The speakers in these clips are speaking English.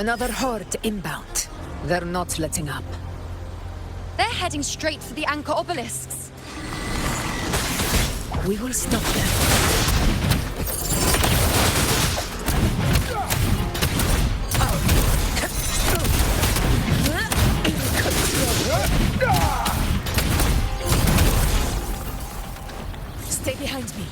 Another horde inbound. They're not letting up. They're heading straight for the Anchor obelisks. We will stop them. Stay behind me.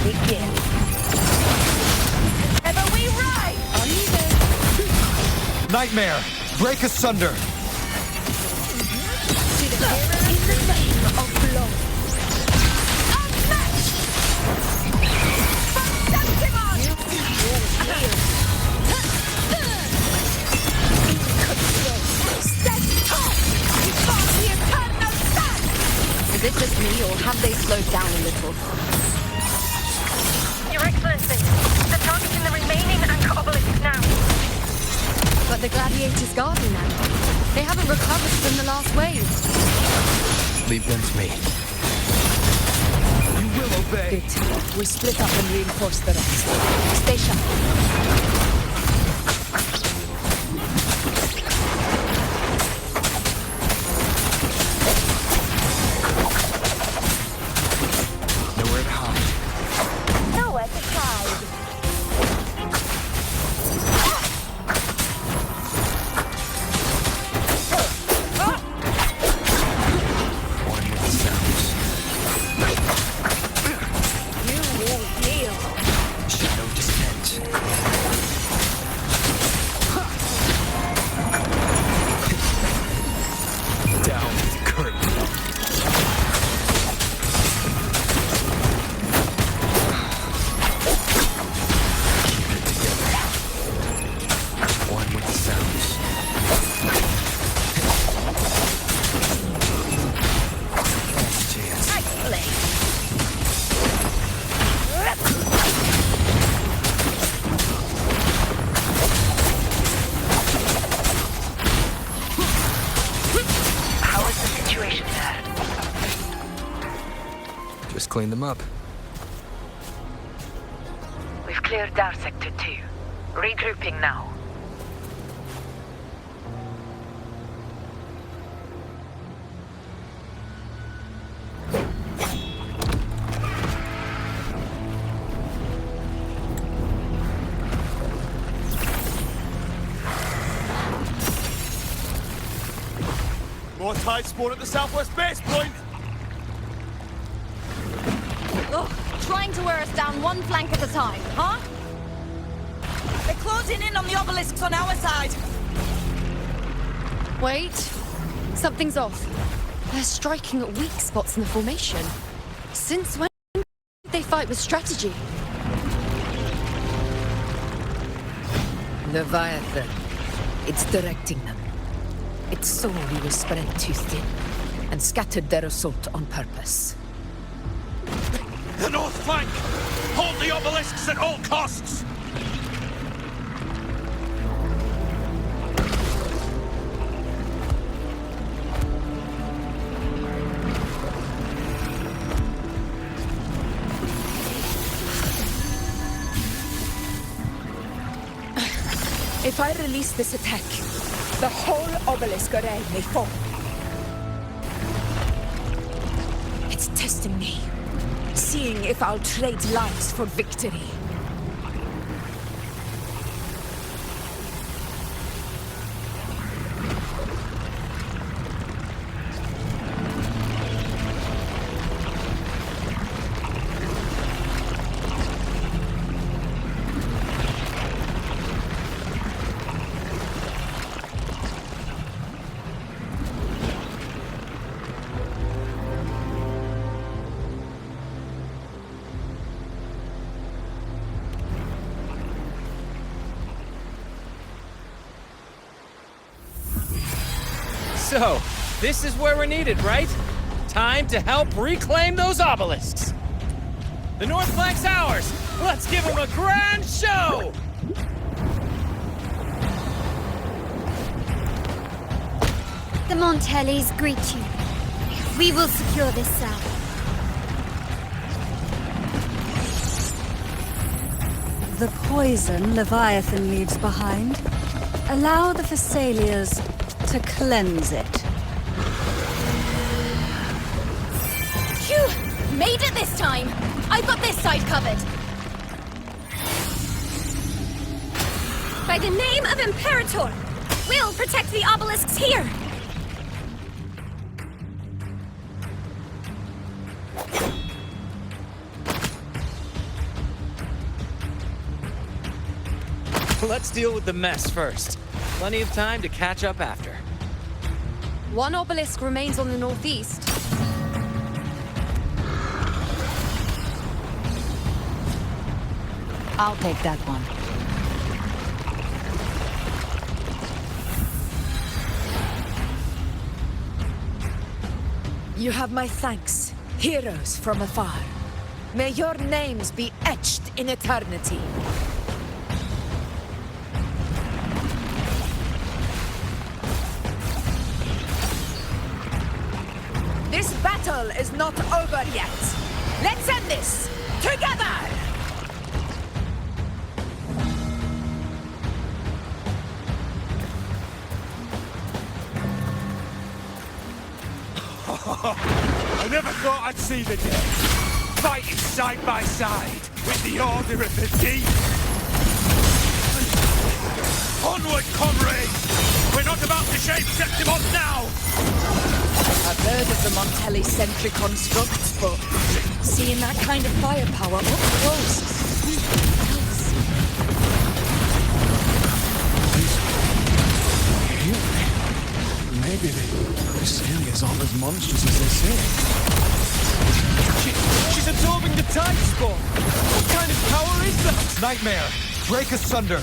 Begin. Ever we ride! Nightmare! Break asunder! To the error in the name of blood. Unmatched! Fantastimon! Stand tall! We fought the eternal sun! Is it just me, or have they slowed down a little? Your Excellency, the target in the remaining Anchor obelisk now. But the Gladiators guard me now. They haven't recovered from the last wave. Leave them to me. You will obey! Good. We split up and reinforce the rest. Stay sharp. Nowhere to hide. Nowhere to hide. One with the sounds. You will yield. Shadow descent. Down with curtain. Keep it together. One with the sounds. Last chance. I play. How is the situation there? Just clean them up. We've cleared Dar Sector 2. Regrouping now. More tide spawn at the southwest base point! Ugh, trying to wear us down one flank at a time, huh? They're closing in on the obelisks on our side. Wait. Something's off. They're striking at weak spots in the formation. Since when did they fight with strategy? Leviathan. It's directing them. It saw we were spread too thin, and scattered their assault on purpose. The north flank! Hold the obelisks at all costs! If I release this attack, the whole obelisk array may fall. It's testing me, seeing if I'll trade lives for victory. So, this is where we're needed, right? Time to help reclaim those obelisks. The North Flank's ours. Let's give them a grand show! The Montellis greet you. We will secure this cell. The poison Leviathan leaves behind. Allow the Phassalias to cleanse it. Phew! Made it this time! I've got this side covered! By the name of Imperator, we'll protect the obelisks here! Let's deal with the mess first. Plenty of time to catch up after. One obelisk remains on the northeast. I'll take that one. You have my thanks, heroes from afar. May your names be etched in eternity. This battle is not over yet. Let's end this together! I never thought I'd see the day. Fighting side by side with the Order of the Deep. Onward, comrades! We're not about to shave Septimon now! I've heard of the Montelli-centric constructs, but seeing that kind of firepower up close is something else. Maybe the Phassalias aren't as monstrous as they say. She's absorbing the tide spawn! What kind of power is that? Nightmare! Break asunder!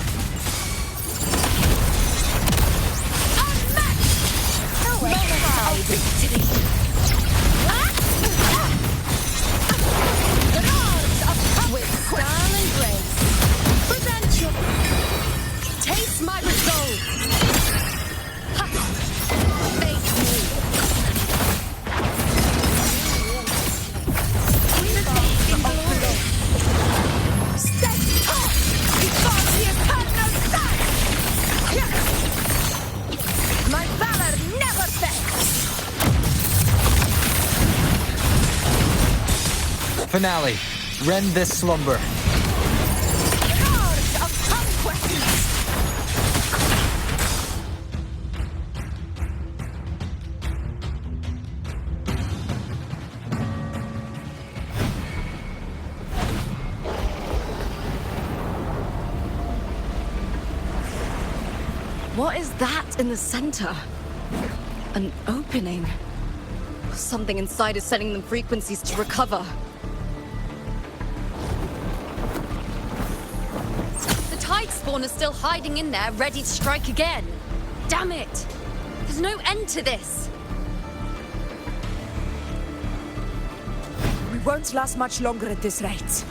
With style and grace. Present your... Taste my resolve! Ha! Face me! Step up! Before the eternal sun! My valor never fails! Finale. Rend this slumber. Lords of conquest! What is that in the center? An opening. Something inside is sending them frequencies to recover. The tide spawn is still hiding in there, ready to strike again. Damn it! There's no end to this. We won't last much longer at this rate.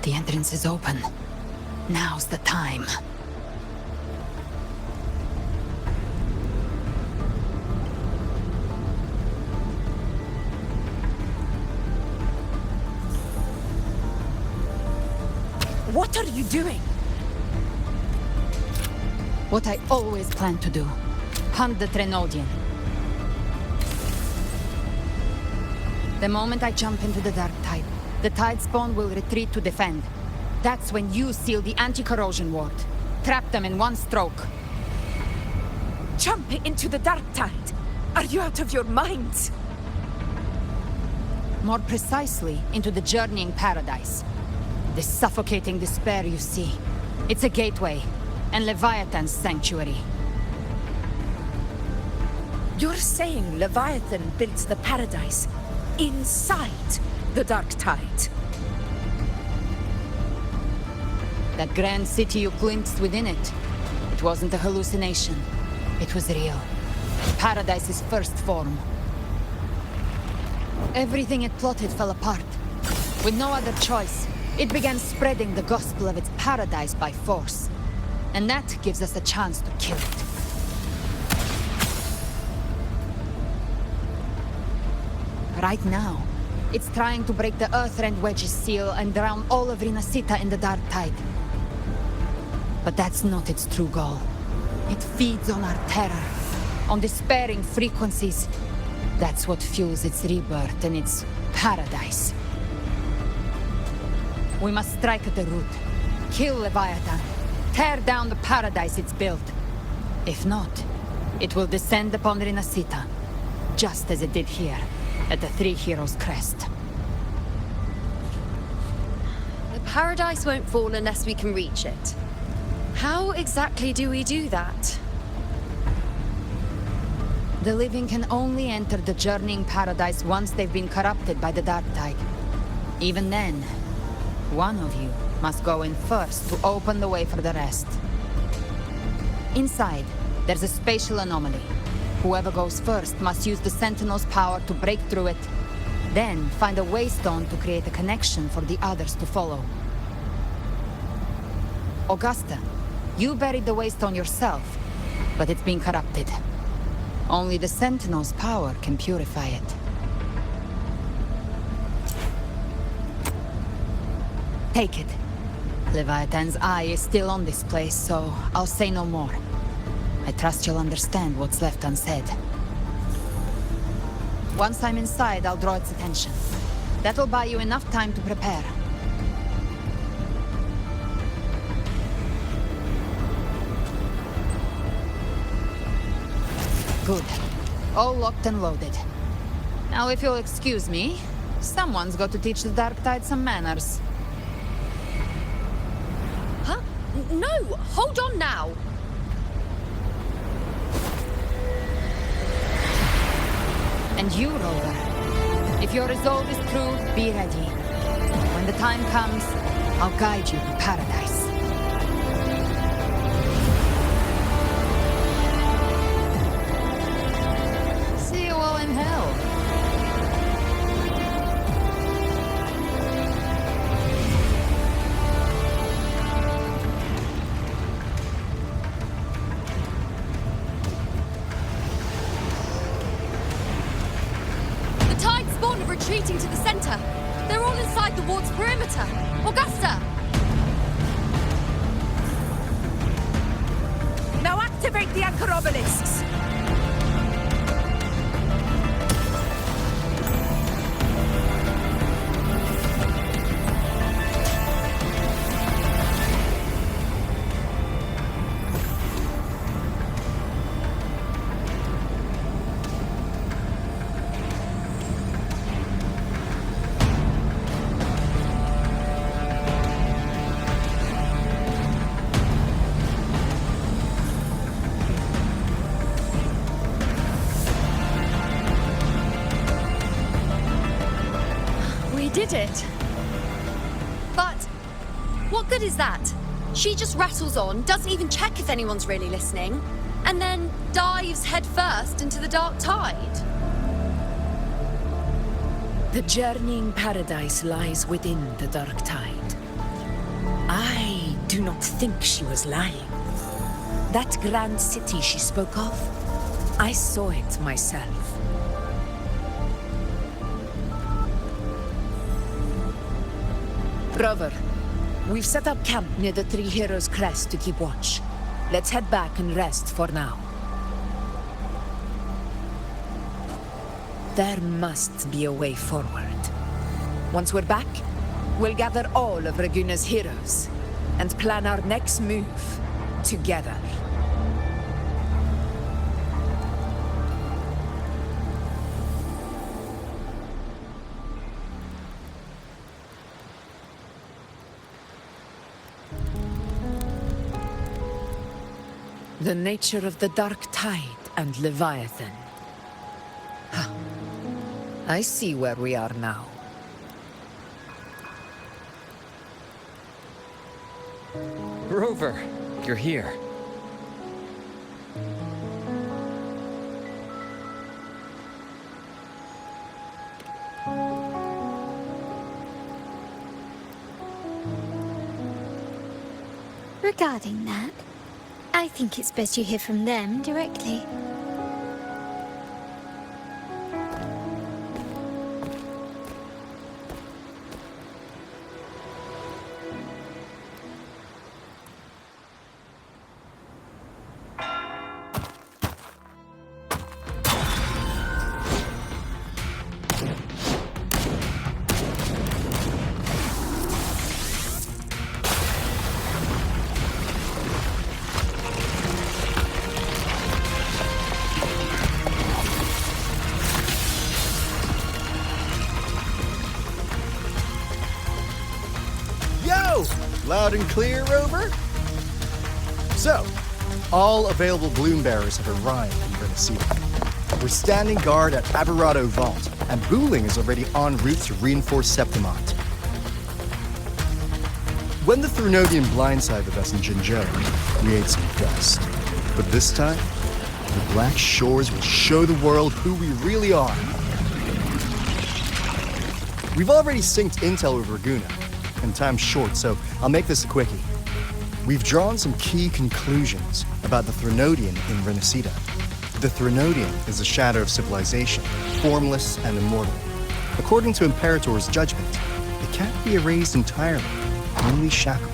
The entrance is open. Now's the time. What are you doing? What I always planned to do. Hunt the Trenodian. The moment I jump into the Dark Tide, the Tide Spawn will retreat to defend. That's when you seal the anti-corrosion ward. Trap them in one stroke. Jump into the Dark Tide? Are you out of your minds? More precisely, into the journeying paradise. The suffocating despair you see. It's a gateway, and Leviathan's sanctuary. You're saying Leviathan built the paradise inside the Dark Tide? That grand city you glimpsed within it, it wasn't a hallucination. It was real. Paradise's first form. Everything it plotted fell apart. With no other choice, it began spreading the gospel of its paradise by force. And that gives us a chance to kill it. Right now, it's trying to break the Earthrend Wedge's seal and drown all of Rinasita in the Dark Tide. But that's not its true goal. It feeds on our terror, on despairing frequencies. That's what fuels its rebirth and its paradise. We must strike at the root, kill Leviathan, tear down the paradise it's built. If not, it will descend upon Rinasita, just as it did here, at the Three Heroes' Crest. The paradise won't fall unless we can reach it. How exactly do we do that? The living can only enter the journeying paradise once they've been corrupted by the Dark Tide. Even then, one of you must go in first to open the way for the rest. Inside, there's a spatial anomaly. Whoever goes first must use the Sentinel's power to break through it, then find a waystone to create a connection for the others to follow. Augusta, you buried the waystone yourself, but it's been corrupted. Only the Sentinel's power can purify it. Take it. Leviathan's eye is still on this place, so I'll say no more. I trust you'll understand what's left unsaid. Once I'm inside, I'll draw its attention. That'll buy you enough time to prepare. Good. All locked and loaded. Now, if you'll excuse me, someone's got to teach the Dark Tide some manners. Huh? No! Hold on now! And you, Rover. If your resolve is true, be ready. When the time comes, I'll guide you to paradise. See you all in hell. The Tide spawn are retreating to the center. They're all inside the ward's perimeter. Augusta! Now activate the anchor obelisks! Did it. But what good is that? She just rattles on, doesn't even check if anyone's really listening, and then dives headfirst into the Dark Tide. The journeying paradise lies within the Dark Tide. I do not think she was lying. That grand city she spoke of, I saw it myself. Rover, we've set up camp near the Three Heroes' Crest to keep watch. Let's head back and rest for now. There must be a way forward. Once we're back, we'll gather all of Raguna's heroes and plan our next move together. The nature of the Dark Tide and Leviathan. Huh. I see where we are now. Rover, you're here. Regarding that, I think it's best you hear from them directly. Loud and clear, Rover? So, all available bloom bearers have arrived in Renacida. We're standing guard at Averado Vault, and Booling is already en route to reinforce Septimont. When the Threnodian blindsided us in Jinzhou, we ate some dust. But this time, the Black Shores will show the world who we really are. We've already synced intel with Raguna, and time's short, so I'll make this a quickie. We've drawn some key conclusions about the Threnodian in Renacida. The Threnodian is a shadow of civilization, formless and immortal. According to Imperator's judgment, it can't be erased entirely, only shackled.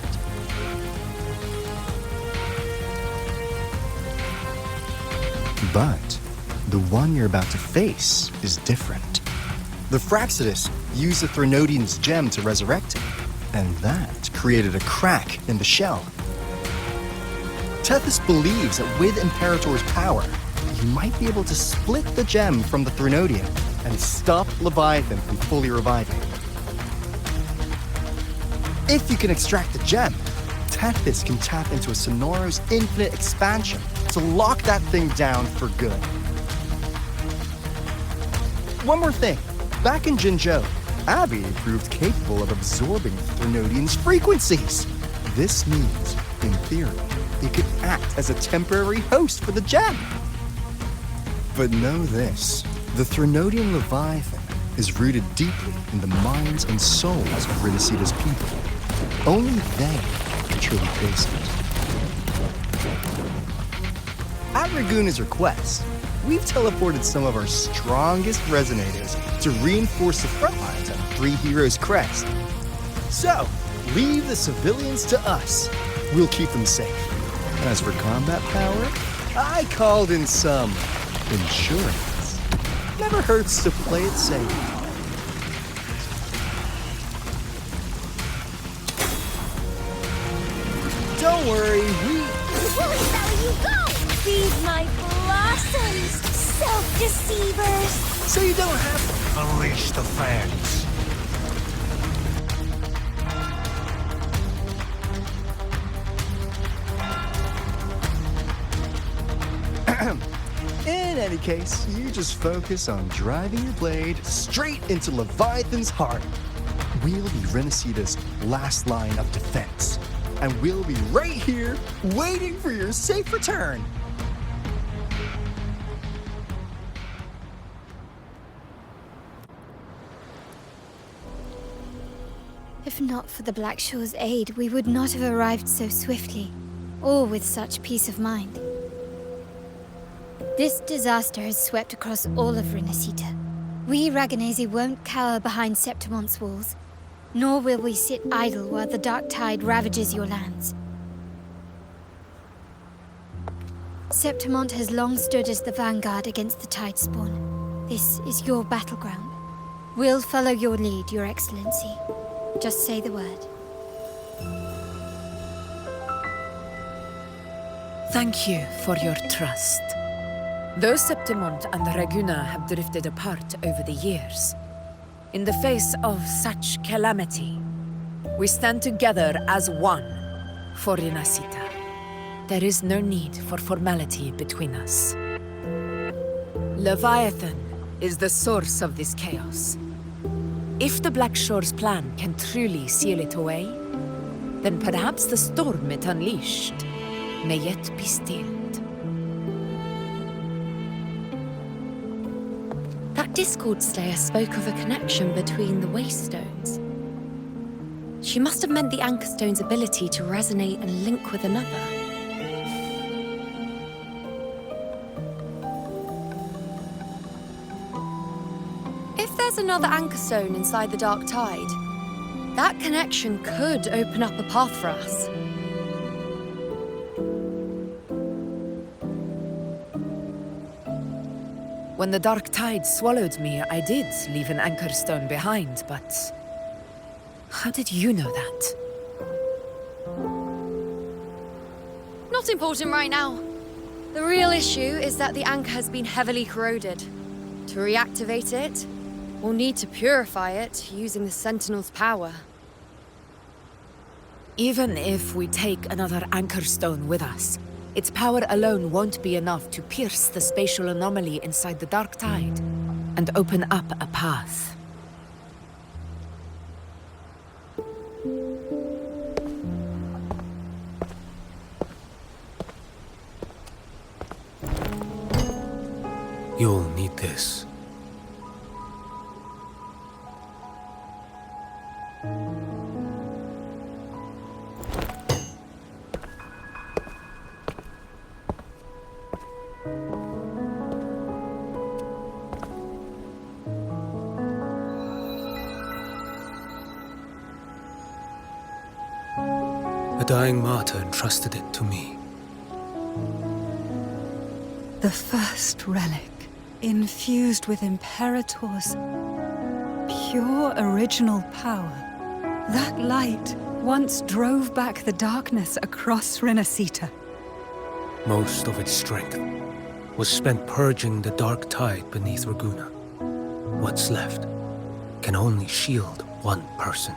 But the one you're about to face is different. The Fraxidus used the Threnodian's gem to resurrect him, and that created a crack in the shell. Tethys believes that with Imperator's power, he might be able to split the gem from the Threnodian and stop Leviathan from fully reviving. If you can extract the gem, Tethys can tap into a Sonora's infinite expansion to lock that thing down for good. One more thing. Back in Jinzhou, Abby proved capable of absorbing the Threnodian's frequencies. This means, in theory, it could act as a temporary host for the gem. But know this, the Threnodian Leviathan is rooted deeply in the minds and souls of Renacida's people. Only they can truly face it. At Raguna's request, we've teleported some of our strongest resonators to reinforce the front lines at Three Heroes Crest. So, leave the civilians to us. We'll keep them safe. As for combat power, I called in some insurance. Never hurts to play it safe. Don't worry, Where shall you go? Feed my blossoms, self-deceivers! So you don't have to. Unleash the fangs. In any case, you just focus on driving your blade straight into Leviathan's heart. We'll be Renacida's last line of defense, and we'll be right here waiting for your safe return. If not for the Black Shore's aid, we would not have arrived so swiftly, or with such peace of mind. This disaster has swept across all of Renacida. We Raganese won't cower behind Septimont's walls, nor will we sit idle while the dark tide ravages your lands. Septimont has long stood as the vanguard against the Tidespawn. This is your battleground. We'll follow your lead, Your Excellency. Just say the word. Thank you for your trust. Though Septimont and Raguna have drifted apart over the years, in the face of such calamity, we stand together as one for Renacida. There is no need for formality between us. Leviathan is the source of this chaos. If the Black Shore's plan can truly seal it away, then perhaps the storm it unleashed may yet be stilled. That Discord Slayer spoke of a connection between the Wastestones. She must have meant the Anchor Stone's ability to resonate and link with another. If there's another Anchor Stone inside the Dark Tide, that connection could open up a path for us. When the Dark Tide swallowed me, I did leave an Anchor Stone behind, but... how did you know that? Not important right now. The real issue is that the anchor has been heavily corroded. To reactivate it, we'll need to purify it using the Sentinel's power. Even if we take another Anchor Stone with us, its power alone won't be enough to pierce the spatial anomaly inside the Dark Tide and open up a path. You'll need this. A dying martyr entrusted it to me. The first relic, infused with Imperator's pure original power. That light once drove back the darkness across Renacita. Most of its strength was spent purging the dark tide beneath Raguna. What's left can only shield one person.